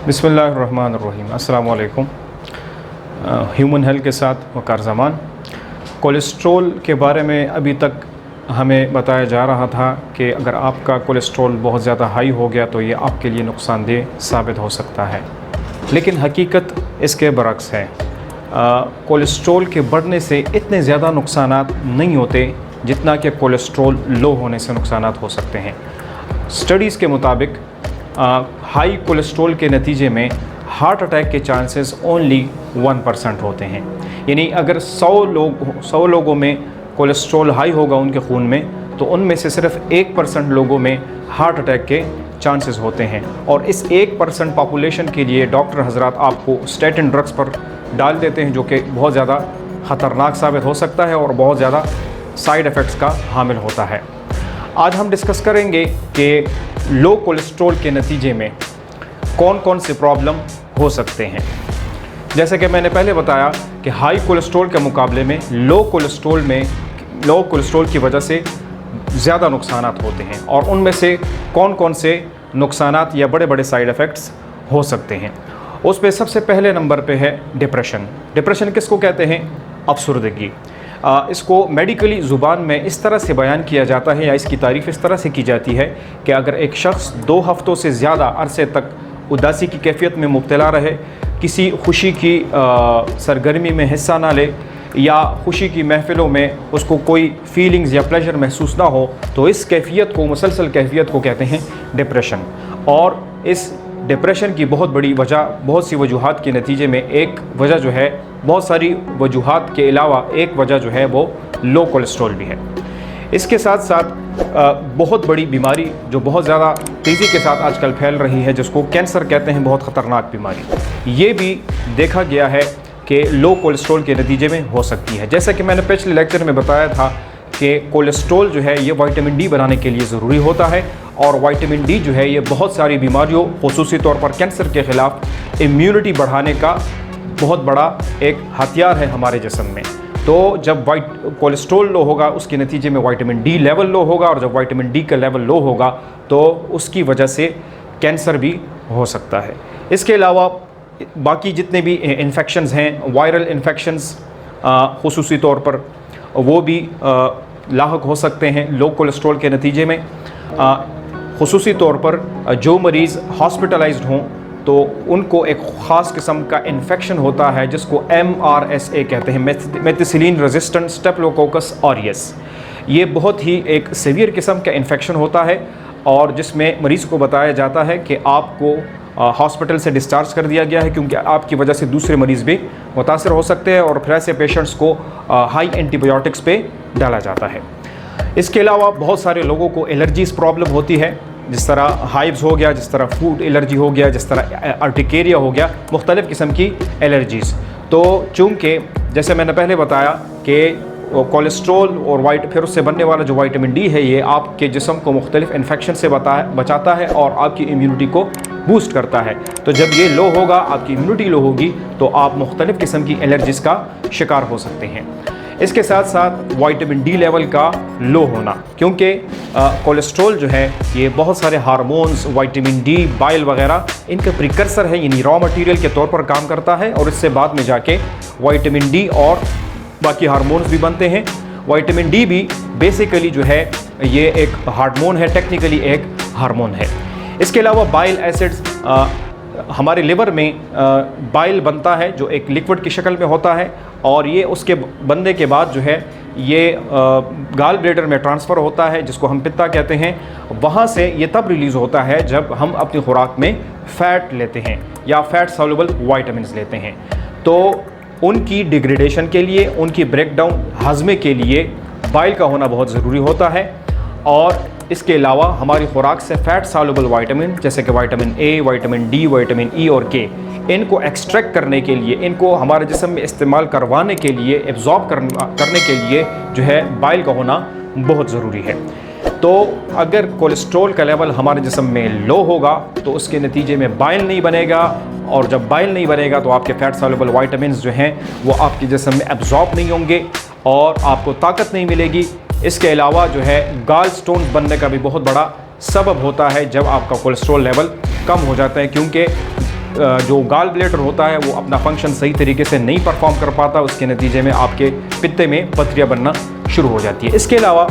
बिस्मिल्लाहिर्रहमानिर्रहीम। अस्सलाम वालेकुम। ह्यूमन हेल्थ के साथ वक़ार ज़मान। कोलेस्ट्रॉल के बारे में अभी तक हमें बताया जा रहा था कि अगर आपका कोलेस्ट्रॉल बहुत ज़्यादा हाई हो गया तो ये आपके लिए नुकसानदेह साबित हो सकता है, लेकिन हकीकत इसके बरक्स है। कोलेस्ट्रॉल के बढ़ने से इतने ज़्यादा नुकसानात नहीं होते जितना कि कोलेस्ट्रॉल लो होने से नुकसानात हो सकते हैं। स्टडीज़ के मुताबिक हाई कोलेस्ट्रॉल के नतीजे में हार्ट अटैक के चांसेस ओनली 1% होते हैं। यानी अगर 100 लोगों में कोलेस्ट्रॉल हाई होगा उनके खून में, तो उनमें से सिर्फ 1% लोगों में हार्ट अटैक के चांसेस होते हैं। और इस 1% पॉपुलेशन के लिए डॉक्टर हजरात आपको स्टैटिन ड्रग्स पर डाल देते हैं, जो कि बहुत ज़्यादा ख़तरनाक साबित हो सकता है और बहुत ज़्यादा साइड इफ़ेक्ट्स का हामिल होता है। आज हम डिस्कस करेंगे कि लो कोलेस्ट्रॉल के नतीजे में कौन कौन से प्रॉब्लम हो सकते हैं। जैसे कि मैंने पहले बताया कि हाई कोलेस्ट्रॉल के मुकाबले में लो कोलेस्ट्रॉल की वजह से ज़्यादा नुकसानात होते हैं, और उनमें से कौन कौन से नुकसानात या बड़े बड़े साइड इफ़ेक्ट्स हो सकते हैं। उस पर सबसे पहले नंबर पे है डिप्रेशन। डिप्रेशन किसको कहते हैं? अफसुर्दगी। इसको मेडिकली ज़ुबान में इस तरह से बयान किया जाता है या इसकी तारीफ़ इस तरह से की जाती है कि अगर एक शख्स 2 हफ़्तों से ज़्यादा अरसे तक उदासी की कैफियत में मुब्तला रहे, किसी खुशी की सरगर्मी में हिस्सा ना ले, या खुशी की महफ़िलों में उसको कोई फीलिंग्स या प्लेजर महसूस ना हो, तो इस कैफियत को, मुसलसल कैफियत को कहते हैं डिप्रेशन। और इस डिप्रेशन की बहुत बड़ी वजह, बहुत सी वजूहात के नतीजे में एक वजह जो है, बहुत सारी वजूहात के अलावा एक वजह जो है वो लो कोलेस्ट्रॉल भी है। इसके साथ साथ बहुत बड़ी बीमारी जो बहुत ज़्यादा तेज़ी के साथ आजकल फैल रही है, जिसको कैंसर कहते हैं, बहुत ख़तरनाक बीमारी, ये भी देखा गया है कि लो कोलेस्ट्रॉल के नतीजे में हो सकती है। जैसा कि मैंने पिछले लेक्चर में बताया था कि कोलेस्ट्रॉल जो है ये विटामिन डी बनाने के लिए ज़रूरी होता है, और विटामिन डी जो है ये बहुत सारी बीमारियों, ख़ुसूसी तौर पर कैंसर के ख़िलाफ़ इम्यूनिटी बढ़ाने का बहुत बड़ा एक हथियार है हमारे जिस्म में। तो जब कोलेस्ट्रॉल लो होगा, उसके नतीजे में विटामिन डी लेवल लो होगा, और जब विटामिन डी का लेवल लो होगा तो उसकी वजह से कैंसर भी हो सकता है। इसके अलावा बाकी जितने भी इन्फेक्शंस हैं, वायरल इन्फेक्शंस ख़ुसूसी तौर पर वो भी लाहक हो सकते हैं लो कोलेस्ट्रॉल के नतीजे में। ख़ुसूसी तौर पर जो मरीज़ हॉस्पिटलाइज्ड हों तो उनको एक ख़ास किस्म का इन्फेक्शन होता है जिसको MRSA कहते हैं, मेथिसिलिन रेजिस्टेंट स्टेप्लोकोकस ऑरियस। ये बहुत ही एक सीवियर किस्म का इन्फेक्शन होता है, और जिसमें मरीज़ को बताया जाता है कि आपको हॉस्पिटल से डिस्चार्ज कर दिया गया है, क्योंकि आपकी वजह से दूसरे मरीज़ भी मुतासर हो सकते हैं, और फिर ऐसे पेशेंट्स को हाई एंटीबायोटिक्स पे डाला जाता है। इसके अलावा बहुत सारे लोगों को एलर्जीज़ प्रॉब्लम होती है, जिस तरह हाइव्स हो गया, जिस तरह फूड एलर्जी हो गया, जिस तरह अर्टिकेरिया हो गया, मुख्तलिफ़ किस्म की एलर्जीज़। तो चूँकि जैसे मैंने पहले बताया कि कोलेस्ट्रॉल और फिर उससे बनने वाला जो विटामिन डी है, ये आपके जिस्म को मुख्तलिफ़ इन्फेक्शन से बचाता है और आपकी इम्यूनिटी को बूस्ट करता है। तो जब ये लो होगा, आपकी इम्यूनिटी लो होगी, तो आप मुख्तलिफ़ किस्म की एलर्जीज़ का शिकार हो सकते हैं। इसके साथ साथ विटामिन डी लेवल का लो होना, क्योंकि कोलेस्ट्रॉल जो है ये बहुत सारे हार्मोन्स, विटामिन डी, बाइल वगैरह, इनका प्रिकर्सर है, यानी रॉ मटेरियल के तौर पर काम करता है, और इससे बाद में जाके विटामिन डी और बाकी हार्मोन्स भी बनते हैं। विटामिन डी भी बेसिकली जो है ये एक हार्मोन है, टेक्निकली एक हार्मोन है। इसके अलावा बाइल एसिड्स, हमारे लिवर में बाइल बनता है जो एक लिक्विड की शक्ल में होता है, और ये उसके बनने के बाद जो है ये गाल ब्लैडर में ट्रांसफ़र होता है, जिसको हम पित्ता कहते हैं। वहाँ से ये तब रिलीज़ होता है जब हम अपनी खुराक में फ़ैट लेते हैं या फ़ैट सॉल्युबल विटामिन्स लेते हैं। तो उनकी डिग्रेडेशन के लिए, उनकी ब्रेकडाउन हज़मे के लिए बाइल का होना बहुत ज़रूरी होता है। और इसके अलावा हमारी खुराक से फ़ैट सॉल्युबल विटामिन जैसे कि vitamin A, vitamin D, vitamin E और के, इनको एक्सट्रैक्ट करने के लिए, इनको हमारे जिस्म में इस्तेमाल करवाने के लिए, एब्जॉर्ब करने के लिए जो है बाइल का होना बहुत ज़रूरी है। तो अगर कोलेस्ट्रॉल का लेवल हमारे जिस्म में लो होगा तो उसके नतीजे में बाइल नहीं बनेगा, और जब बाइल नहीं बनेगा तो आपके फ़ैट सॉल्युबल विटामिन्स जो हैं वो आपके जिस्म में एब्जॉर्ब नहीं होंगे और आपको ताकत नहीं मिलेगी। इसके अलावा जो है गाल स्टोन बनने का भी बहुत बड़ा सबब होता है जब आपका कोलेस्ट्रॉल लेवल कम हो जाता है, क्योंकि जो गाल ब्लैडर होता है वो अपना फंक्शन सही तरीके से नहीं परफॉर्म कर पाता, उसके नतीजे में आपके पित्ते में पथरियाँ बनना शुरू हो जाती है। इसके अलावा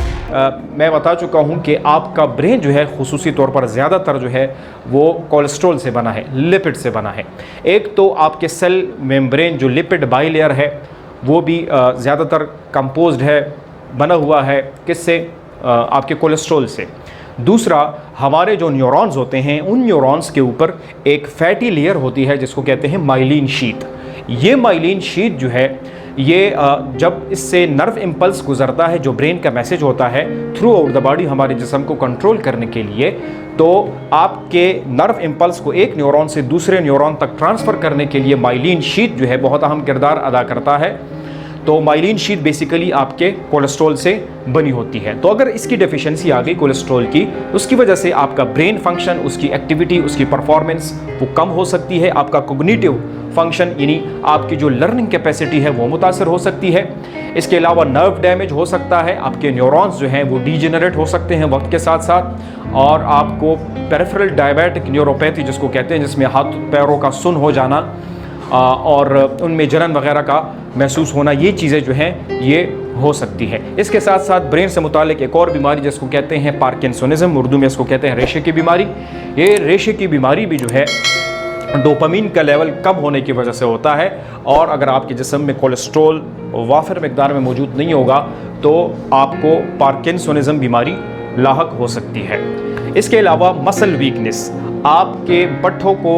मैं बता चुका हूँ कि आपका ब्रेन जो है खुसूसी तौर पर ज़्यादातर जो है वो कोलेस्ट्रॉल से बना है, लिपिड से बना है। एक तो आपके सेल मेम्ब्रेन जो लिपिड बाइलेयर है वो भी ज़्यादातर कंपोज्ड है, बना हुआ है किससे, आपके कोलेस्ट्रॉल से। दूसरा, हमारे जो न्यूरॉन्स होते हैं उन न्यूरॉन्स के ऊपर एक फैटी लेयर होती है जिसको कहते हैं माइलिन शीट। ये माइलिन शीट जो है ये जब इससे नर्व इम्पल्स गुजरता है, जो ब्रेन का मैसेज होता है थ्रू आउट द बॉडी हमारे जिस्म को कंट्रोल करने के लिए, तो आपके नर्व इम्पल्स को एक न्यूरॉन से दूसरे न्यूरॉन तक ट्रांसफ़र करने के लिए माइलिन शीट जो है बहुत अहम किरदार अदा करता है। तो माइलिन शीट बेसिकली आपके कोलेस्ट्रॉल से बनी होती है। तो अगर इसकी डेफिशिएंसी आ गई कोलेस्ट्रॉल की, उसकी वजह से आपका ब्रेन फंक्शन, उसकी एक्टिविटी, उसकी परफॉर्मेंस वो कम हो सकती है। आपका कोग्निटिव फंक्शन यानी आपकी जो लर्निंग कैपेसिटी है वो मुतासर हो सकती है। इसके अलावा नर्व डैमेज हो सकता है, आपके न्यूरॉन्स जो हैं वो डीजेनरेट हो सकते हैं वक्त के साथ साथ, और आपको पेरिफेरल डायबिटिक न्यूरोपैथी जिसको कहते हैं, जिसमें हाथ पैरों का सुन्न हो जाना और उनमें जलन वगैरह का महसूस होना, ये चीज़ें जो हैं ये हो सकती है। इसके साथ साथ ब्रेन से मुतालिक एक और बीमारी जिसको कहते हैं पार्किंसोनिज्म, उर्दू में इसको कहते हैं रेशे की बीमारी। ये रेशे की बीमारी भी जो है डोपामीन का लेवल कम होने की वजह से होता है, और अगर आपके जिस्म में कोलेस्ट्रॉल वाफिर मिकदार में मौजूद नहीं होगा तो आपको पार्किंसोनिज्म बीमारी लाहक हो सकती है। इसके अलावा मसल वीकनेस, आपके पट्ठों को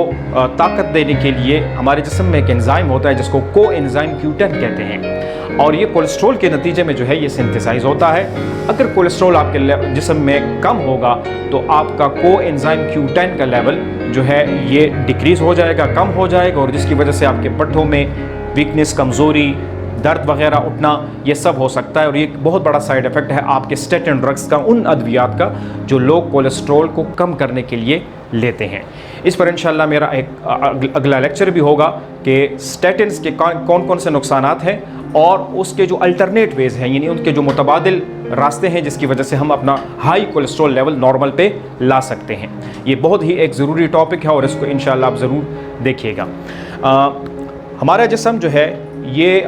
ताकत देने के लिए हमारे जिस्म में एक एंजाइम होता है जिसको कोएंजाइम Q10 कहते हैं, और ये कोलेस्ट्रॉल के नतीजे में जो है ये सिंथेसाइज होता है। अगर कोलेस्ट्रॉल आपके जिस्म में कम होगा तो आपका कोएंजाइम Q10 का लेवल जो है ये डिक्रीज हो जाएगा, कम हो जाएगा, और जिसकी वजह से आपके पट्ठों में वीकनेस, कमज़ोरी, दर्द वगैरह उठना, ये सब हो सकता है। और ये एक बहुत बड़ा साइड इफ़ेक्ट है आपके स्टेटिन ड्रग्स का, उन अद्वियात का जो लोग कोलेस्ट्रॉल को कम करने के लिए लेते हैं। इस पर इंशाल्लाह मेरा एक अगला लेक्चर भी होगा कि स्टेटिन्स के कौन कौन से नुकसानात हैं और उसके जो अल्टरनेट वेज़ हैं, यानी उनके जो मुतबादिल रास्ते हैं जिसकी वजह से हम अपना हाई कोलेस्ट्रॉल लेवल नॉर्मल पे ला सकते हैं। ये बहुत ही एक ज़रूरी टॉपिक है और इसको इंशाल्लाह आप ज़रूर देखिएगा। हमारा जिस्म जो है ये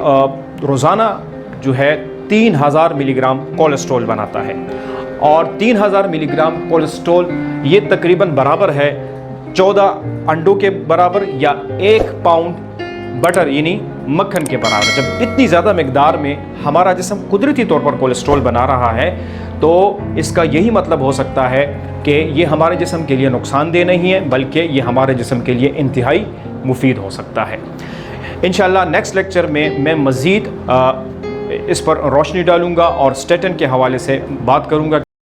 रोज़ाना जो है 3000 मिलीग्राम कोलेस्ट्रॉल बनाता है, और 3000 मिलीग्राम कोलेस्ट्रॉल ये तकरीबन बराबर है 14 अंडों के बराबर या 1 पाउंड बटर यानी मक्खन के बराबर। जब इतनी ज़्यादा मिकदार में हमारा जिस्म कुदरती तौर पर कोलेस्ट्रॉल बना रहा है तो इसका यही मतलब हो सकता है कि ये हमारे जिस्म के लिए नुकसानदेह नहीं है, बल्कि ये हमारे जिस्म के लिए इंतहाई मुफीद हो सकता है। इंशाल्लाह नेक्स्ट लेक्चर में मैं मज़ीद इस पर रोशनी डालूँगा और स्टेटिन के हवाले से बात करूँगा